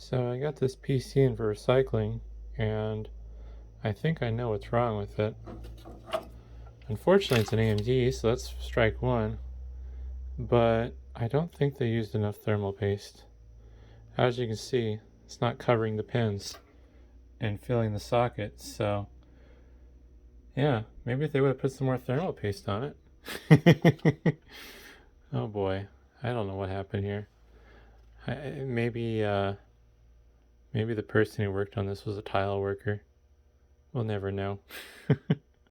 So I got this PC in for recycling, and I think I know what's wrong with it. Unfortunately, it's an AMD, so that's strike one. But I don't think they used enough thermal paste. As you can see, it's not covering the pins and filling the sockets. So yeah, maybe if they would have put some more thermal paste on it. Oh boy, I don't know what happened here. Maybe the person who worked on this was a tile worker. We'll never know.